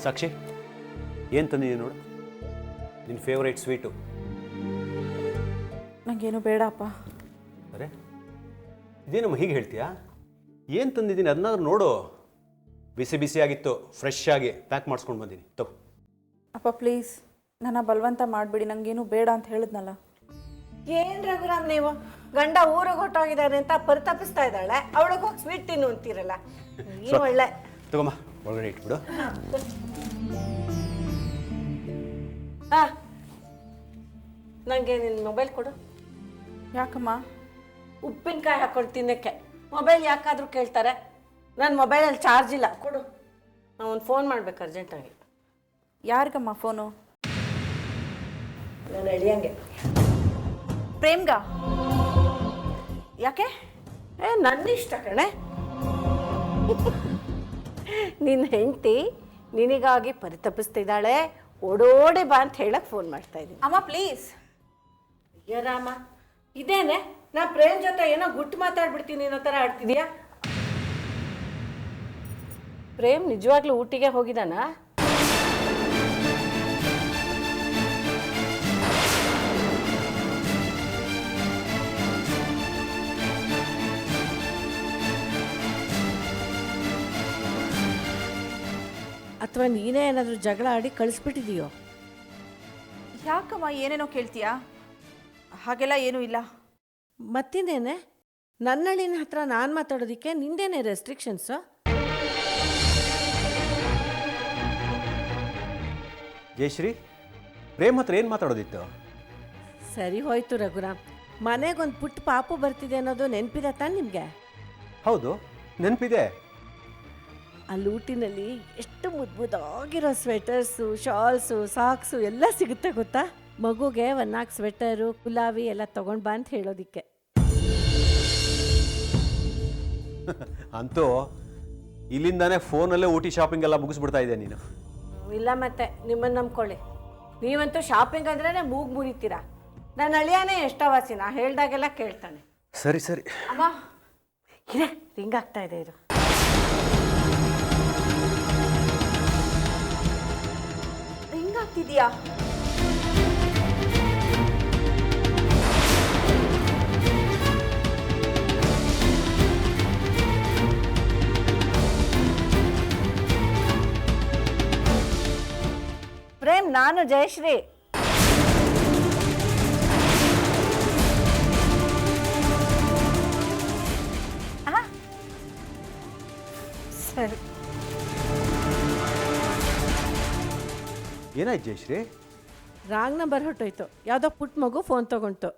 ಸಾಕ್ಷಿ ಏನು ತಂದಿದ್ದೀನಿ ನೋಡು, ನಿನ್ನ ಫೇವ್ರೇಟ್ ಸ್ವೀಟು. ನನಗೇನು ಬೇಡಪ್ಪ. ಅರೆ ಇದೇನಮ್ಮ ಹೀಗೆ ಹೇಳ್ತೀಯಾ? ಏನು ತಂದಿದ್ದೀನಿ ಅದನ್ನಾದ್ರೂ ನೋಡು. ಬಿಸಿ ಬಿಸಿಯಾಗಿತ್ತು, ಫ್ರೆಶ್ ಆಗಿ ಪ್ಯಾಕ್ ಮಾಡಿಸ್ಕೊಂಡು ಬಂದೀನಿ. ತಗೋ. ಅಪ್ಪ ಪ್ಲೀಸ್ ನನ್ನ ಬಲವಂತ ಮಾಡಿಬಿಡಿ, ನನಗೇನು ಬೇಡ ಅಂತ ಹೇಳಿದ್ನಲ್ಲ. ಏನು ರಘುರಾಮ್ ನೀವು ಗಂಡ ಊರಿಗೆ ಹೊಟ್ಟೋಗಿದ್ದಾನೆ ಅಂತ ಪರಿತಪಿಸ್ತಾ ಇದ್ದಾಳೆ, ಅವಳಿಗೆ ಹೋಗಿ ಸ್ವೀಟ್ ತಿನ್ನು ಅಂತೀರಲ್ಲ. ನೀವು ಒಳ್ಳೆ ತಗೊಮ್ಮ, ಒಳಗಡೆ ಇಟ್ಬಿಡು. ಹಾಂ, ನನಗೆ ನಿನ್ನ ಮೊಬೈಲ್ ಕೊಡು. ಯಾಕಮ್ಮ? ಉಪ್ಪಿನಕಾಯಿ ಹಾಕೊಂಡು ತಿನ್ನಕ್ಕೆ ಮೊಬೈಲ್ ಯಾಕಾದರೂ ಕೇಳ್ತಾರೆ. ನನ್ನ ಮೊಬೈಲಲ್ಲಿ ಚಾರ್ಜ್ ಇಲ್ಲ, ಕೊಡು. ನಾನು ಒಂದು ಫೋನ್ ಮಾಡ್ಬೇಕು ಅರ್ಜೆಂಟಾಗಿ. ಯಾರಿಗಮ್ಮ ಫೋನು? ನಾನು ಎಳಿಯಂಗೆ. ಪ್ರೇಮ್ಗ? ಯಾಕೆ? ನನ್ನ ಇಷ್ಟ ಕಣೆ. ನಿನ್ನ ಹೆಂಡತಿ ನಿನಗಾಗಿ ಪರಿತಪಿಸ್ತಿದ್ದಾಳೆ, ಓಡೋಡೆ ಬಾ ಅಂತ ಹೇಳಕ್ಕೆ ಫೋನ್ ಮಾಡ್ತಾ ಇದ್ದೀನಿ. ಅಮ್ಮ ಪ್ಲೀಸ್. ಅಯ್ಯ ರಾಮ, ಇದೇನೆ ನಾ ಪ್ರೇಮ್ ಜೊತೆ ಏನೋ ಗುಟ್ಟು ಮಾತಾಡ್ಬಿಡ್ತೀನಿ ಅನ್ನೋ ಥರ ಆಡ್ತಿದ್ಯಾ? ಪ್ರೇಮ್ ನಿಜವಾಗ್ಲೂ ಊಟಿಗೆ ಹೋಗಿದ್ದಾನ? ಅಥವಾ ನೀನೇ ಏನಾದರೂ ಜಗಳ ಆಡಿ ಕಳಿಸ್ಬಿಟ್ಟಿದೀಯೋ? ಯಾಕಮ್ಮ ಏನೇನೋ ಕೇಳ್ತೀಯಾ? ಹಾಗೆಲ್ಲ ಏನೂ ಇಲ್ಲ. ಮತ್ತಿನ್ನೇನೆ, ನನ್ನಳ್ಳಿನ ಹತ್ರ ನಾನು ಮಾತಾಡೋದಕ್ಕೆ ನಿಂದೇನೆ ರೆಸ್ಟ್ರಿಕ್ಷನ್ಸು? ಜಯಶ್ರೀ, ಪ್ರೇಮ್ ಹತ್ರ ಏನು ಮಾತಾಡೋದಿತ್ತು? ಸರಿ ಹೋಯ್ತು ರಘುರಾಮ್, ಮನೆಗೊಂದು ಪುಟ್ಟ ಪಾಪು ಬರ್ತಿದೆ ಅನ್ನೋದು ನೆನಪಿದೆ ತಾನು ನಿಮಗೆ? ಹೌದು, ನೆನಪಿದೆ. ಅಲ್ಲಿ ಊಟಿನಲ್ಲಿ ಎಷ್ಟು ಮುದ್ದಾಗಿರೋ ಸ್ವೆಟರ್ಸು, ಶಾಲ್ಸು, ಸಾಕ್ಸು ಎಲ್ಲ ಸಿಗುತ್ತೆ ಗೊತ್ತಾ? ಮಗುಗೆ 4 ಸ್ವೆಟರು, ಕುಲಾವಿ ಎಲ್ಲ ತೊಗೊಂಡು ಬಾ ಅಂತ ಹೇಳೋದಿಕ್ಕೆ. ಅಂತೂ ಇಲ್ಲಿಂದಾನೇ ಫೋನಲ್ಲೇ ಊಟಿ ಶಾಪಿಂಗ್ ಎಲ್ಲ ಮುಗಿಸ್ಬಿಡ್ತಾ ಇದೆ ನೀನು. ಇಲ್ಲ ಮತ್ತೆ ನಿಮ್ಮನ್ನು ನಂಬ್ಕೊಳ್ಳಿ. ನೀವಂತೂ ಶಾಪಿಂಗ್ ಅಂದ್ರೇ ಮೂಗು ಮುರಿತೀರಾ. ನನ್ನ ಅಳಿಯಾನೇ ಎಷ್ಟವಾಸಿ, ನಾ ಹೇಳ್ದಾಗೆಲ್ಲ ಕೇಳ್ತಾನೆ. ಸರಿ ಸರಿ ಅಮ್ಮ ಇದೆ, ರಿಂಗ್ ಆಗ್ತಾ ಇದೆ ಇದು. ಹಿಂಗಾಗ್ತಿದ್ಯಾ? ಪ್ರೇಮ್, ನಾನು ಜಯಶ್ರೀ. ಸರಿ. ಏನಾಯ್ತು ಜಯಶ್ರೀ? Wrong number ಹೊಟ್ಟೋಯ್ತು. ಯಾವುದೋ ಪುಟ್ಟ ಮಗು ಫೋನ್ ತಗೊಂತು.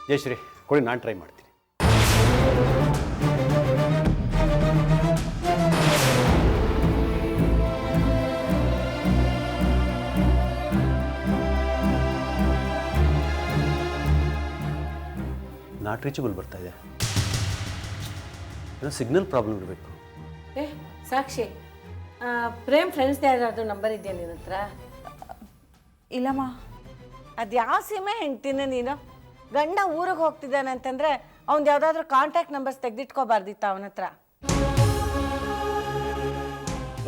ಜಯಶ್ರೀ ಕೊಡಿ, ನಾನು ಟ್ರೈ ಮಾಡ್ತೀನಿ. ನಾಟ್ ರೀಚಬಲ್ ಬರ್ತಾ ಇದೆ. ಏನೋ ಸಿಗ್ನಲ್ ಪ್ರಾಬ್ಲಮ್ ಇರಬೇಕು. ಸಾಕ್ಷಿ, ಪ್ರೇಮ್ ಫ್ರೆಂಡ್ಸ್ದು ಯಾರಾದರೂ ನಂಬರ್ ಇದೆಯಾ ನಿನ್ನ ಹತ್ರ? ಇಲ್ಲಮ್ಮ. ಅದು ಯಾವ ಸೀಮೆ ಹೆಂಡ್ತಿನೇ ನೀನು? ಗಂಡ ಊರಿಗೆ ಹೋಗ್ತಿದ್ದಾನೆ ಅಂತಂದರೆ ಅವ್ನು ಯಾವುದಾದ್ರೂ ಕಾಂಟ್ಯಾಕ್ಟ್ ನಂಬರ್ಸ್ ತೆಗೆದಿಟ್ಕೋಬಾರ್ದಿತ್ತ ಅವನ ಹತ್ರ?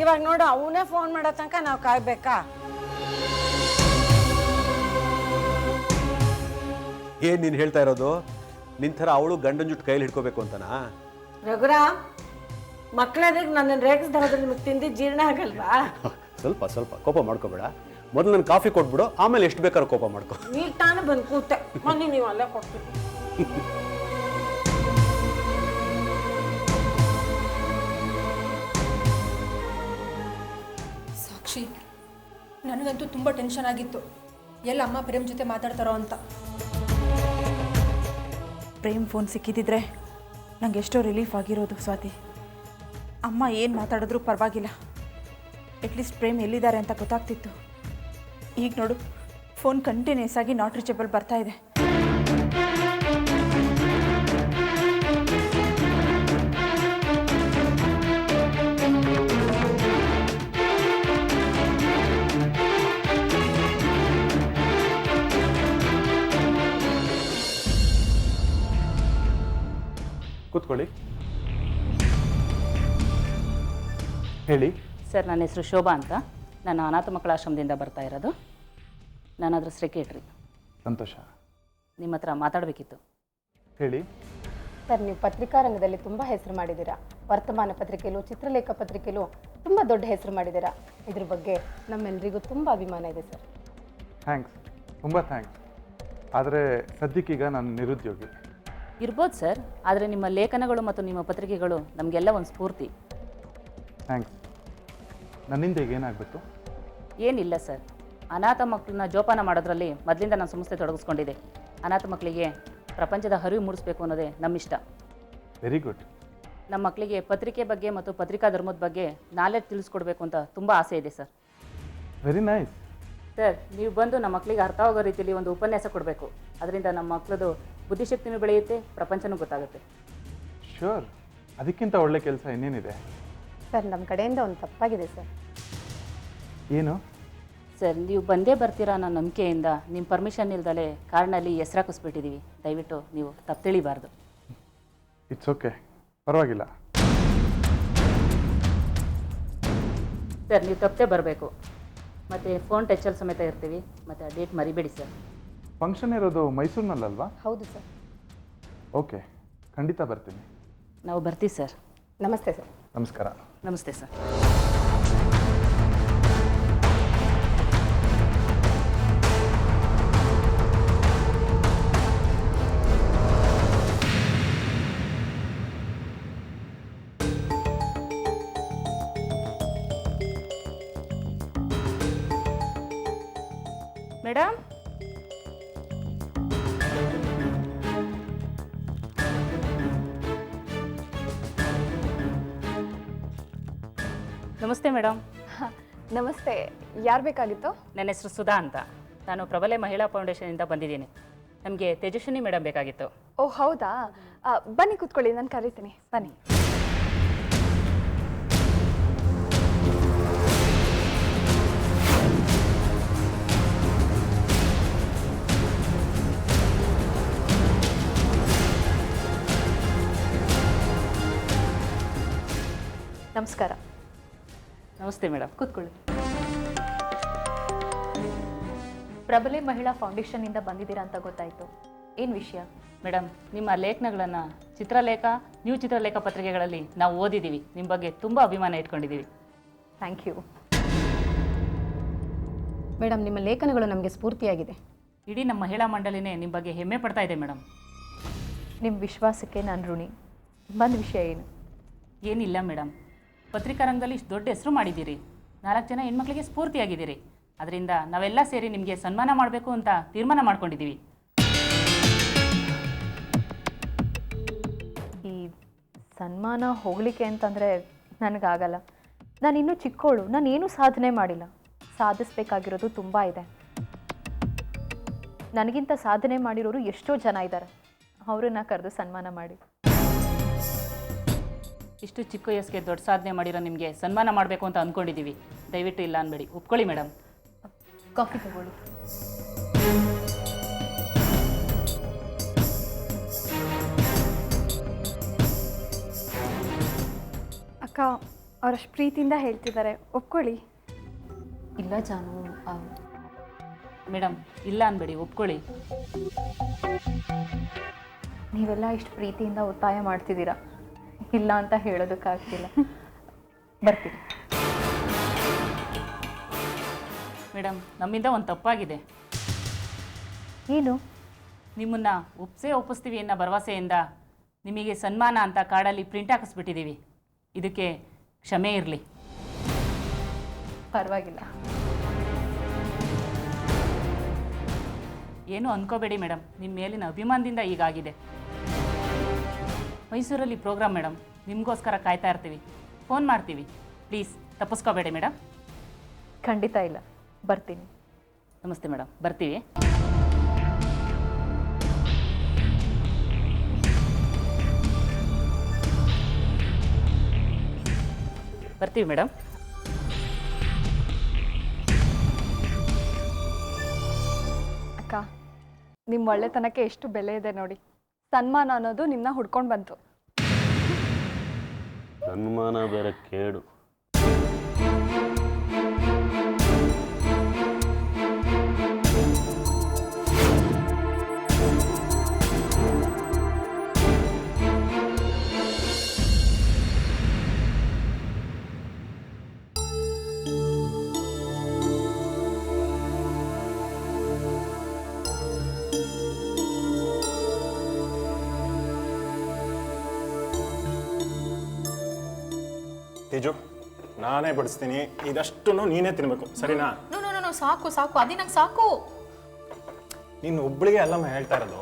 ಇವಾಗ ನೋಡು, ಅವನೇ ಫೋನ್ ಮಾಡೋ ತನಕ ನಾವು ಕಾಯ್ಬೇಕಾ? ಏನು ನೀನು ಹೇಳ್ತಾ ಇರೋದು? ನಿನ್ನ ಥರ ಅವಳು ಗಂಡನ ಜುಟ್ಟು ಕೈಯಲ್ಲಿ ಹಿಡ್ಕೋಬೇಕು ಅಂತನಾ? ರಘುರಾಮ್, ಮಕ್ಕಳಾದ್ರೆ ನನ್ನನ್ನು ರೇಗಿಸ್ದ ಹೋದ್ರೆ ನಿಮಗೆ ತಿಂದು ಜೀರ್ಣ ಆಗಲ್ವಾ? ಸ್ವಲ್ಪ ಸ್ವಲ್ಪ ಕೋಪ ಮಾಡ್ಕೋಬೇಡ. ಮೊದಲು ನಾನು ಕಾಫಿ ಕೊಟ್ಬಿಡು, ಆಮೇಲೆ ಎಷ್ಟು ಬೇಕಾದ್ರೂ ಕೋಪ ಮಾಡ್ಕೊ. ಈಗ ತಾನು ಬಂದು ಕೂತೆ, ಮೊನ್ನೆ ನೀವು ಅಲ್ಲೇ ಕೊಡ್ತೀವಿ. ಸಾಕ್ಷಿ, ನನಗಂತೂ ತುಂಬ ಟೆನ್ಷನ್ ಆಗಿತ್ತು, ಎಲ್ಲ ಅಮ್ಮ ಪ್ರೇಮ್ ಜೊತೆ ಮಾತಾಡ್ತಾರೋ ಅಂತ. ಪ್ರೇಮ್ ಫೋನ್ ಸಿಕ್ಕಿದ್ದಿದ್ರೆ ನಂಗೆ ಎಷ್ಟೋ ರಿಲೀಫ್ ಆಗಿರೋದು ಸ್ವಾತಿ. ಅಮ್ಮ ಏನು ಮಾತಾಡಿದ್ರೂ ಪರವಾಗಿಲ್ಲ, ಅಟ್ಲೀಸ್ಟ್ ಪ್ರೇಮ್ ಎಲ್ಲಿದ್ದಾರೆ ಅಂತ ಗೊತ್ತಾಗ್ತಿತ್ತು. ಈಗ ನೋಡು, ಫೋನ್ ಕಂಟಿನ್ಯೂಸ್ ಆಗಿ ನಾಟ್ ರೀಚಬಲ್ ಬರ್ತಾ ಇದೆ. ಕೂತ್ಕೊಳ್ಳಿ. ಹೇಳಿ. ಸರ್, ನನ್ನ ಹೆಸರು ಶೋಭಾ ಅಂತ. ನಾನು ಅನಾಥ ಮಕ್ಕಳ ಆಶ್ರಮದಿಂದ ಬರ್ತಾ ಇರೋದು. ನಾನು ಅದರ ಸೆಕ್ರೆಟ್ರಿ. ಸಂತೋಷ. ನಿಮ್ಮ ಹತ್ರ ಮಾತಾಡಬೇಕಿತ್ತು. ಹೇಳಿ. ಸರ್, ನೀವು ಪತ್ರಿಕಾ ರಂಗದಲ್ಲಿ ತುಂಬ ಹೆಸರು ಮಾಡಿದ್ದೀರಾ. ವರ್ತಮಾನ ಪತ್ರಿಕೆಯಲ್ಲೂ ಚಿತ್ರಲೇಖ ಪತ್ರಿಕೆಯಲ್ಲೂ ತುಂಬ ದೊಡ್ಡ ಹೆಸರು ಮಾಡಿದ್ದೀರಾ. ಇದ್ರ ಬಗ್ಗೆ ನಮ್ಮೆಲ್ಲರಿಗೂ ತುಂಬ ಅಭಿಮಾನ ಇದೆ ಸರ್. ಥ್ಯಾಂಕ್ಸ್, ತುಂಬ ಥ್ಯಾಂಕ್ಸ್. ಆದರೆ ಸದ್ಯಕ್ಕೀಗ ನಾನು ನಿರುದ್ಯೋಗಿ. ಇರ್ಬೋದು ಸರ್, ಆದರೆ ನಿಮ್ಮ ಲೇಖನಗಳು ಮತ್ತು ನಿಮ್ಮ ಪತ್ರಿಕೆಗಳು ನಮಗೆಲ್ಲ ಒಂದು ಸ್ಫೂರ್ತಿ. ಥ್ಯಾಂಕ್ಸ್. ನನ್ನಿಂದ ಈಗ ಏನಾಗಬೇಕು? ಏನಿಲ್ಲ ಸರ್, ಅನಾಥ ಮಕ್ಕಳನ್ನ ಜೋಪಾನ ಮಾಡೋದ್ರಲ್ಲಿ ಮೊದಲಿಂದ ನಮ್ಮ ಸಂಸ್ಥೆ ತೊಡಗಿಸ್ಕೊಂಡಿದೆ. ಅನಾಥ ಮಕ್ಕಳಿಗೆ ಪ್ರಪಂಚದ ಅರಿವು ಮೂಡಿಸ್ಬೇಕು ಅನ್ನೋದೇ ನಮ್ಮಿಷ್ಟ. Very good. ನಮ್ಮ ಮಕ್ಕಳಿಗೆ ಪತ್ರಿಕೆ ಬಗ್ಗೆ ಮತ್ತು ಪತ್ರಿಕಾ ಧರ್ಮದ ಬಗ್ಗೆ ನಾಲೆಡ್ಜ್ ತಿಳಿಸ್ಕೊಡ್ಬೇಕು ಅಂತ ತುಂಬ ಆಸೆ ಇದೆ ಸರ್. Very nice. ಸರ್, ನೀವು ಬಂದು ನಮ್ಮ ಮಕ್ಕಳಿಗೆ ಅರ್ಥವಾಗೋ ರೀತಿಯಲ್ಲಿ ಒಂದು ಉಪನ್ಯಾಸ ಕೊಡಬೇಕು. ಅದರಿಂದ ನಮ್ಮ ಮಕ್ಕಳದು ಬುದ್ಧಿಶಕ್ತಿನೂ ಬೆಳೆಯುತ್ತೆ, ಪ್ರಪಂಚನೂ ಗೊತ್ತಾಗುತ್ತೆ. ಶ್ಯೂರ್. ಅದಕ್ಕಿಂತ ಒಳ್ಳೆ ಕೆಲಸ ಇನ್ನೇನಿದೆ? ಸರ್, ನಮ್ಮ ಕಡೆಯಿಂದ ಒಂದು ತಪ್ಪಾಗಿದೆ ಸರ್. ಏನು? ಸರ್, ನೀವು ಬಂದೇ ಬರ್ತೀರಾ ಅನ್ನೋ ನಂಬಿಕೆಯಿಂದ ನಿಮ್ಮ ಪರ್ಮಿಷನ್ ಇಲ್ದಲೇ ಕಾರ್ನಲ್ಲಿ ಹೆಸರು ಹಾಕಿಸ್ಬಿಟ್ಟಿದ್ದೀವಿ. ದಯವಿಟ್ಟು ನೀವು ತಪ್ಪು ತಿಳಿಬಾರ್ದು. ಇಟ್ಸ್ ಓಕೆ, ಪರವಾಗಿಲ್ಲ. ಸರ್, ನೀವು ತಪ್ಪೇ ಬರಬೇಕು. ಮತ್ತು ಫೋನ್ ಟಚಲ್ಲಿ ಸಮೇತ ಇರ್ತೀವಿ. ಮತ್ತು ಆ ಡೇಟ್ ಮರಿಬೇಡಿ ಸರ್. ಫಂಕ್ಷನ್ ಇರೋದು ಮೈಸೂರಿನಲ್ಲಲ್ವಾ? ಹೌದು ಸರ್. ಓಕೆ, ಖಂಡಿತ ಬರ್ತೀನಿ. ನಾವು ಬರ್ತೀವಿ ಸರ್. ನಮಸ್ತೆ ಸರ್. ನಮಸ್ಕಾರ. ನಮಸ್ತೆ ಸರ್. ಮೇಡಮ್, ನಮಸ್ತೆ ಮೇಡಮ್. ನಮಸ್ತೆ, ಯಾರು ಬೇಕಾಗಿತ್ತು? ನನ್ನ ಹೆಸರು ಸುಧಾ ಅಂತ. ನಾನು ಪ್ರಬಲೆ ಮಹಿಳಾ ಫೌಂಡೇಶನಿಂದ ಬಂದಿದ್ದೀನಿ. ನಮಗೆ ತೇಜಸ್ವಿನಿ ಮೇಡಮ್ ಬೇಕಾಗಿತ್ತು. ಓ ಹೌದಾ, ಬನ್ನಿ ಕೂತ್ಕೊಳ್ಳಿ, ನಾನು ಕರೀತೀನಿ, ಬನ್ನಿ. ನಮಸ್ಕಾರ. ನಮಸ್ತೆ ಮೇಡಮ್, ಕೂತ್ಕೊಳ್ಳಿ. ಪ್ರಬಲೆ ಮಹಿಳಾ ಫೌಂಡೇಶನ್ನಿಂದ ಬಂದಿದ್ದೀರಾ ಅಂತ ಗೊತ್ತಾಯಿತು. ಏನು ವಿಷಯ? ಮೇಡಮ್, ನಿಮ್ಮ ಲೇಖನಗಳನ್ನು ಚಿತ್ರಲೇಖ, ನ್ಯೂ ಚಿತ್ರಲೇಖ ಪತ್ರಿಕೆಗಳಲ್ಲಿ ನಾವು ಓದಿದ್ದೀವಿ. ನಿಮ್ಮ ಬಗ್ಗೆ ತುಂಬ ಅಭಿಮಾನ ಇಟ್ಕೊಂಡಿದ್ದೀವಿ. Thank you. ಮೇಡಮ್, ನಿಮ್ಮ ಲೇಖನಗಳು ನಮಗೆ ಸ್ಫೂರ್ತಿಯಾಗಿದೆ. ಇಡೀ ನಮ್ಮ ಮಹಿಳಾ ಮಂಡಳಿನೇ ನಿಮ್ಮ ಬಗ್ಗೆ ಹೆಮ್ಮೆ ಪಡ್ತಾ ಇದೆ ಮೇಡಮ್. ನಿಮ್ಮ ವಿಶ್ವಾಸಕ್ಕೆ ನಾನು ಋಣಿ. ಬಂದ ವಿಷಯ ಏನು? ಏನಿಲ್ಲ ಮೇಡಮ್, ಪತ್ರಿಕಾ ರಂಗದಲ್ಲಿ ಇಷ್ಟು ದೊಡ್ಡ ಹೆಸರು ಮಾಡಿದ್ದೀರಿ. 4 ಜನ ಹೆಣ್ಮಕ್ಳಿಗೆ ಸ್ಫೂರ್ತಿಯಾಗಿದ್ದೀರಿ. ಅದರಿಂದ ನಾವೆಲ್ಲ ಸೇರಿ ನಿಮಗೆ ಸನ್ಮಾನ ಮಾಡಬೇಕು ಅಂತ ತೀರ್ಮಾನ ಮಾಡ್ಕೊಂಡಿದ್ದೀವಿ. ಈ ಸನ್ಮಾನ ಹೋಗಲಿಕ್ಕೆ ಅಂತಂದರೆ ನನಗಾಗಲ್ಲ. ನಾನು ಇನ್ನೂ ಚಿಕ್ಕವಳು, ನಾನು ಏನೂ ಸಾಧನೆ ಮಾಡಿಲ್ಲ. ಸಾಧಿಸ್ಬೇಕಾಗಿರೋದು ತುಂಬ ಇದೆ. ನನಗಿಂತ ಸಾಧನೆ ಮಾಡಿರೋರು ಎಷ್ಟೋ ಜನ ಇದ್ದಾರೆ. ಅವರನ್ನು ಕರೆದು ಸನ್ಮಾನ ಮಾಡಿ. ಇಷ್ಟು ಚಿಕ್ಕ ವಯಸ್ಸಿಗೆ ದೊಡ್ಡ ಸಾಧನೆ ಮಾಡಿರೋ ನಿಮಗೆ ಸನ್ಮಾನ ಮಾಡಬೇಕು ಅಂತ ಅಂದ್ಕೊಂಡಿದ್ದೀವಿ. ದಯವಿಟ್ಟು ಇಲ್ಲ ಅನ್ಬೇಡಿ, ಒಪ್ಕೊಳ್ಳಿ ಮೇಡಮ್. ಕಾಫಿ ತಗೊಳ್ಳಿ. ಅಕ್ಕ, ಅವರಷ್ಟು ಪ್ರೀತಿಯಿಂದ ಹೇಳ್ತಿದ್ದಾರೆ, ಒಪ್ಕೊಳ್ಳಿ. ಇಲ್ಲ ಜಾನು, ಮೇಡಮ್ ಇಲ್ಲ ಅನ್ಬೇಡಿ, ಒಪ್ಕೊಳ್ಳಿ. ನೀವೆಲ್ಲ ಇಷ್ಟು ಪ್ರೀತಿಯಿಂದ ಒತ್ತಾಯ ಮಾಡ್ತಿದ್ದೀರಾ, ಇಲ್ಲ ಅಂತ ಹೇಳೋದಕ್ಕಾಗ್ತಿಲ್ಲ. ಬರ್ತೀನಿ. ಮೇಡಮ್, ನಮ್ಮಿಂದ ಒಂದು ತಪ್ಪಾಗಿದೆ. ಏನು? ನಿಮ್ಮನ್ನು ಒಪ್ಪಿಸ್ತೀವಿ ಅನ್ನೋ ಭರವಸೆಯಿಂದ ನಿಮಗೆ ಸನ್ಮಾನ ಅಂತ ಕಾರ್ಡಲ್ಲಿ ಪ್ರಿಂಟ್ ಹಾಕಿಸ್ಬಿಟ್ಟಿದ್ದೀವಿ. ಇದಕ್ಕೆ ಕ್ಷಮೆ ಇರಲಿ. ಪರವಾಗಿಲ್ಲ. ಏನೂ ಅಂದ್ಕೋಬೇಡಿ ಮೇಡಮ್, ನಿಮ್ಮ ಮೇಲಿನ ಅಭಿಮಾನದಿಂದ ಹೀಗಾಗಿದೆ. ಮೈಸೂರಲ್ಲಿ ಪ್ರೋಗ್ರಾಮ್ ಮೇಡಮ್, ನಿಮಗೋಸ್ಕರ ಕಾಯ್ತಾ ಇರ್ತೀವಿ, ಫೋನ್ ಮಾಡ್ತೀವಿ. ಪ್ಲೀಸ್ ತಪ್ಪಿಸ್ಕೋಬೇಡಿ ಮೇಡಮ್. ಖಂಡಿತ ಇಲ್ಲ, ಬರ್ತೀನಿ. ನಮಸ್ತೆ ಮೇಡಮ್, ಬರ್ತೀವಿ. ಬರ್ತೀವಿ ಮೇಡಮ್. ಅಕ್ಕ, ನಿಮ್ಮ ಒಳ್ಳೆತನಕ್ಕೆ ಎಷ್ಟು ಬೆಲೆ ಇದೆ ನೋಡಿ. ಸನ್ಮಾನ ಅನ್ನೋದು ನಿಮ್ಮನ್ನ ಹುಡ್ಕೊಂಡು ಬಂತು. ಸನ್ಮಾನ ಬೇರೆ ಕೇಡು. ತೇಜು, ನಾನೇ ಬಡಿಸ್ತೀನಿ, ಇದಷ್ಟು ನೀನೇ ತಿನ್ಬೇಕು, ಸರಿನಾ? ನೋ ಸಾಕು ಸಾಕು, ಅದೇ ನಂಗೆ ಸಾಕು. ನೀನು ಒಬ್ಬಳಿಗೆ ಅಲ್ಲಮ್ಮ ಹೇಳ್ತಾ ಇರೋದು,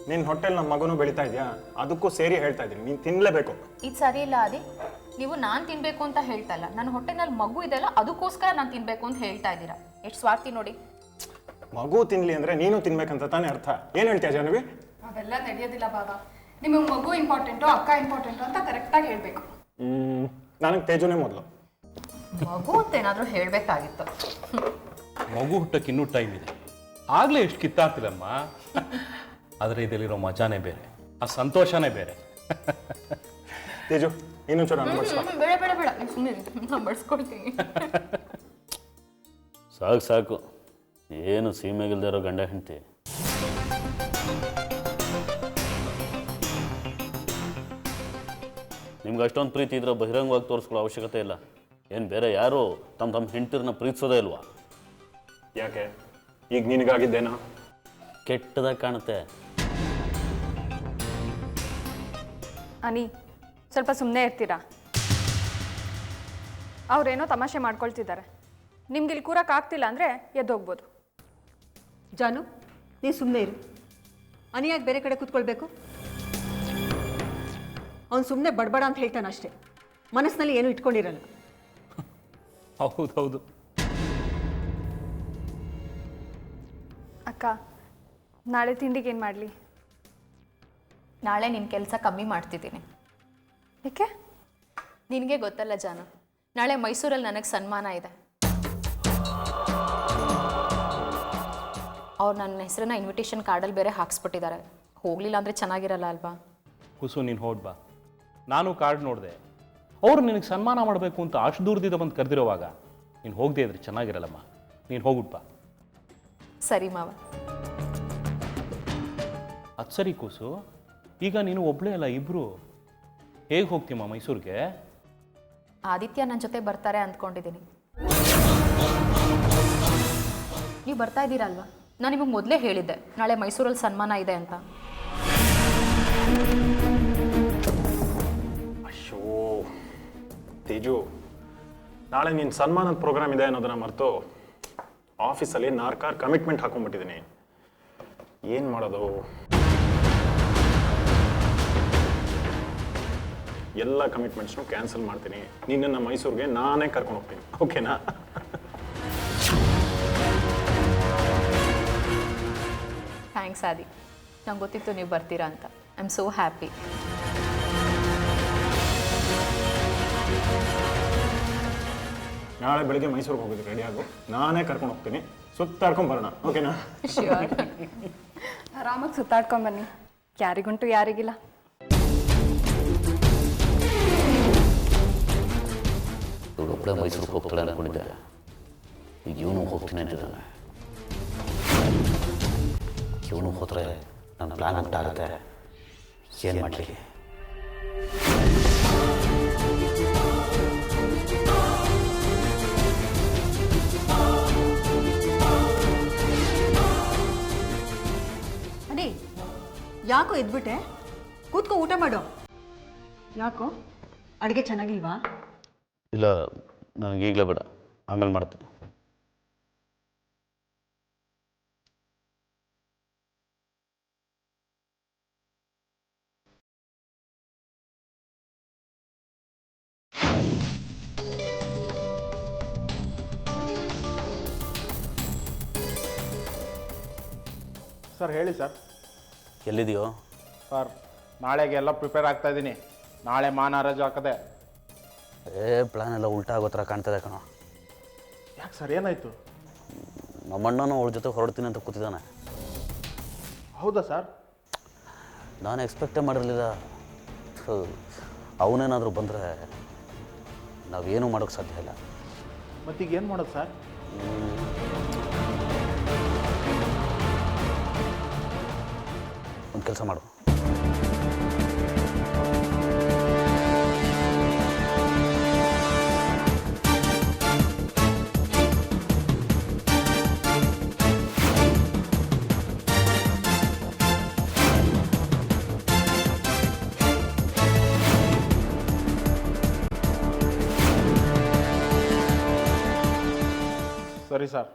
ನಿನ್ನ ಹೊಟ್ಟೆಲ್ ನಮ್ಮ ಮಗನೂ ಬೆಳೀತಾ ಇದೆಯಾ, ಅದಕ್ಕೂ ಸೇರಿ ಹೇಳ್ತಾ ಇದ್ದೀನಿ, ನೀನು ತಿನ್ನಲೇಬೇಕು. ಇದು ಸರಿ ಇಲ್ಲ ಅದೇ. ನೀವು ನಾನು ತಿನ್ಬೇಕು ಅಂತ ಹೇಳ್ತಾ ಇಲ್ಲ, ನನ್ನ ಹೊಟ್ಟೆನಲ್ಲಿ ಮಗು ಇದೆಲ್ಲ ಅದಕ್ಕೋಸ್ಕರ ನಾನು ತಿನ್ಬೇಕು ಅಂತ ಹೇಳ್ತಾ ಇದ್ದೀರಾ. ಎಷ್ಟು ಸ್ವಾರ್ಥಿ ನೋಡಿ. ಮಗು ತಿನ್ಲಿ ಅಂದ್ರೆ ನೀನು ತಿನ್ಬೇಕಂತ ತಾನೇ ಅರ್ಥ. ಏನು ಹೇಳ್ತೀಯ ಜಾಹ್ನವಿ? ಅವೆಲ್ಲ ನಡೆಯೋದಿಲ್ಲ ಬಾಬಾ. ನಿಮಗೆ ಮಗು ಇಂಪಾರ್ಟೆಂಟು ಅಕ್ಕ ಇಂಪಾರ್ಟೆಂಟು ಅಂತ ಕರೆಕ್ಟಾಗಿ ಹೇಳಬೇಕು. ನನಗೆ ತೇಜುನೇ ಮೊದಲು. ಮಗು ಅಂತ ಏನಾದರೂ ಹೇಳಬೇಕಾಗಿತ್ತು. ಮಗು ಹುಟ್ಟಕ್ಕೆ ಇನ್ನೂ ಟೈಮ್ ಇದೆ, ಆಗಲೇ ಎಷ್ಟು ಕಿತ್ತಾಡ್ತಿಲ್ಲಮ್ಮ. ಆದರೆ ಇದರಲ್ಲಿರೋ ಮಜಾನೇ ಬೇರೆ, ಆ ಸಂತೋಷನೇ ಬೇರೆ. ತೇಜು, ಇನ್ನೊಂಚೂರು ನಾನು ಬಡಿಸ್ಕೊ. ಬೇಡ ಬೇಡ ಬೇಡ, ನೀವು ಸುಮ್ಮನೆ ನಾನು ಬಡಿಸ್ಕೊಡ್ತೀನಿ. ಸಾಕು ಸಾಕು, ಏನು ಸೀಮೆಗಿಲ್ದೇ ಇರೋ ಗಂಡ ಹೆಂಡತಿ. ನಿಮ್ಗೆ ಅಷ್ಟೊಂದು ಪ್ರೀತಿ ಇದ್ರೆ ಬಹಿರಂಗವಾಗಿ ತೋರಿಸ್ಕೊಳ್ಳೋ ಅವಶ್ಯಕತೆ ಇಲ್ಲ. ಏನು ಬೇರೆ ಯಾರು ತಮ್ಮ ಹೆಂಡತಿರನ್ನ ಪ್ರೀತಿಸೋದೇ ಇಲ್ವಾ? ಯಾಕೆ, ಈಗ ನಿನಗಾಗಿದ್ದೇನೋ? ಕೆಟ್ಟದಾಗಿ ಕಾಣುತ್ತೆ. ಅನಿ, ಸ್ವಲ್ಪ ಸುಮ್ಮನೆ ಇರ್ತೀರಾ? ಅವ್ರೇನೋ ತಮಾಷೆ ಮಾಡ್ಕೊಳ್ತಿದ್ದಾರೆ. ನಿಮ್ಗೆ ಇಲ್ಲಿ ಕೂರಕ್ಕಾಗ್ತಿಲ್ಲ ಅಂದರೆ ಎದ್ದೋಗ್ಬೋದು. ಜಾನು, ನೀ ಸುಮ್ಮನೆ ಇರು. ಅನಿಯಾಗಿ ಬೇರೆ ಕಡೆ ಕೂತ್ಕೊಳ್ಬೇಕು? ಅವ್ನು ಸುಮ್ಮನೆ ಬಡಬಡ ಅಂತ ಹೇಳ್ತಾನೆ ಅಷ್ಟೇ, ಮನಸ್ಸಿನಲ್ಲಿ ಏನೂ ಇಟ್ಕೊಂಡಿರಲ್ಲ. ಹೌದು ಹೌದು. ಅಕ್ಕ, ನಾಳೆ ತಿಂಡಿಗೆ ಏನು ಮಾಡಲಿ? ನಾಳೆ ನಿನ್ನ ಕೆಲಸ ಕಮ್ಮಿ ಮಾಡ್ತಿದ್ದೀನಿ. ಏಕೆ? ನಿನಗೆ ಗೊತ್ತಲ್ಲ ಜಾನು, ನಾಳೆ ಮೈಸೂರಲ್ಲಿ ನನಗೆ ಸನ್ಮಾನ ಇದೆ. ಅವ್ರು ನನ್ನ ಹೆಸರನ್ನ ಇನ್ವಿಟೇಷನ್ ಕಾರ್ಡಲ್ಲಿ ಬೇರೆ ಹಾಕ್ಸ್ಬಿಟ್ಟಿದ್ದಾರೆ. ಹೋಗಲಿಲ್ಲ ಅಂದರೆ ಚೆನ್ನಾಗಿರಲ್ಲ ಅಲ್ವಾ? ಕುಸು, ನೀನು ಹೋಗ್ಬಾ. ನಾನು ಕಾರ್ಡ್ ನೋಡಿದೆ, ಅವರು ನಿನಗೆ ಸನ್ಮಾನ ಮಾಡಬೇಕು ಅಂತ ಅಷ್ಟು ದೂರದಿಂದ ಬಂದು ಕರೆದಿರೋವಾಗ ನೀನು ಹೋಗದೆ ಇದ್ರೆ ಚೆನ್ನಾಗಿರಲ್ಲಮ್ಮ. ನೀನು ಹೋಗ್ಬಿಟ್ಬಾ. ಸರಿ ಮಾವ. ಅದು ಸರಿ ಕೂಸು, ಈಗ ನೀನು ಒಬ್ಬಳೇ ಅಲ್ಲ, ಇಬ್ಬರು ಹೇಗೆ ಹೋಗ್ತೀಮ್ಮ ಮೈಸೂರಿಗೆ? ಆದಿತ್ಯ ನನ್ನ ಜೊತೆ ಬರ್ತಾರೆ ಅಂದ್ಕೊಂಡಿದ್ದೀನಿ. ನೀವು ಬರ್ತಾ ಇದ್ದೀರಲ್ವಾ? ನಾನು ನಿಮಗೆ ಮೊದಲೇ ಹೇಳಿದ್ದೆ ನಾಳೆ ಮೈಸೂರಲ್ಲಿ ಸನ್ಮಾನ ಇದೆ ಅಂತ. ಅಯ್ಯೋ ತೇಜು, ನಾಳೆ ನಿನ್ನ ಸನ್ಮಾನದ ಪ್ರೋಗ್ರಾಮ್ ಇದೆ ಅನ್ನೋದನ್ನ ಮರೆತು ಆಫೀಸಲ್ಲಿ ನಾರ್ಕಾರ್ ಕಮಿಟ್ಮೆಂಟ್ ಹಾಕೊಂಡ್ಬಿಟ್ಟಿದ್ದೀನಿ. ಏನು ಮಾಡೋದು? ಎಲ್ಲ ಕಮಿಟ್ಮೆಂಟ್ಸ್ನು ಕ್ಯಾನ್ಸಲ್ ಮಾಡ್ತೀನಿ. ನಿನ್ನನ್ನು ಮೈಸೂರಿಗೆ ನಾನೇ ಕರ್ಕೊಂಡು ಹೋಗ್ತೀನಿ, ಓಕೆನಾ? ಥ್ಯಾಂಕ್ಸ್ ಆದಿ, ನಂಗೆ ಗೊತ್ತಿತ್ತು ನೀವು ಬರ್ತೀರಾ ಅಂತ. I am so happy. ನಾಳೆ ಬೆಳಿಗ್ಗೆ ಮೈಸೂರಿಗೆ ಹೋಗೋದು ರೆಡಿ ಆಗು, ನಾನೇ ಕರ್ಕೊಂಡು ಹೋಗ್ತೀನಿ. ಸುತ್ತಾಡ್ಕೊಂಡು ಬರೋಣ, ಓಕೆನಾ? ಆರಾಮಾಗಿ ಸುತ್ತಾಡ್ಕೊಂಬನ್ನಿ, ಯಾರಿಗುಂಟು ಯಾರಿಗಿಲ್ಲ. ಇವಳೊಬ್ಬಳೇ ಮೈಸೂರಿಗೆ ಹೋಗ್ತಾಳೆ ಅಂದ್ಕೊಂಡಿದ್ದೆ, ಈಗ ಇವನು ಹೋಗ್ತೀನಿ ಅಂತಿದ್ದಾನೆ. ಇವನು ಹೋದರೆ ನನ್ನ ಪ್ಲ್ಯಾನ್ ಉಂಟಾಗುತ್ತೆ. ಏನು ಮಾಡಲಿ? ಅದೇ ಯಾಕೋ ಎದ್ಬಿಟ್ಟೆ? ಕೂತ್ಕೋ, ಊಟ ಮಾಡು. ಯಾಕೋ ಅಡುಗೆ ಚೆನ್ನಾಗಿಲ್ವಾ? ಇಲ್ಲ, ನನಗೆ ಈಗಲೇ ಬೇಡ, ಆಮೇಲೆ ಮಾಡ್ತೀನಿ. ಸರ್ ಹೇಳಿ ಸರ್. ಎಲ್ಲಿದೆಯೋ? ಸರ್ ನಾಳೆಗೆ ಎಲ್ಲ ಪ್ರಿಪೇರ್ ಆಗ್ತಾ ಇದ್ದೀನಿ. ನಾಳೆ ಮಾನರಾಜು ಹಾಕದೆ. ಪ್ಲ್ಯಾನ್ ಎಲ್ಲ ಉಲ್ಟಾ ಆಗೋ ಥರ ಕಾಣ್ತದೆ ಕಣೋ. ಯಾಕೆ ಸರ್, ಏನಾಯಿತು? ನಮ್ಮಣ್ಣನೂ ಅವಳ ಜೊತೆ ಹೊರಡ್ತೀನಿ ಅಂತ ಕೂತಿದ್ದಾನೆ. ಹೌದಾ ಸರ್? ನಾನು ಎಕ್ಸ್ಪೆಕ್ಟೇ ಮಾಡಿರಲಿಲ್ಲ. ಅವನೇನಾದರೂ ಬಂದರೆ ನಾವೇನೂ ಮಾಡೋಕ್ಕೆ ಸಾಧ್ಯ ಇಲ್ಲ. ಮತ್ತೀಗ ಏನು ಮಾಡೋದು ಸರ್? ಒಂದು ಕೆಲಸ ಮಾಡು. ಸರಿ ಸರ್.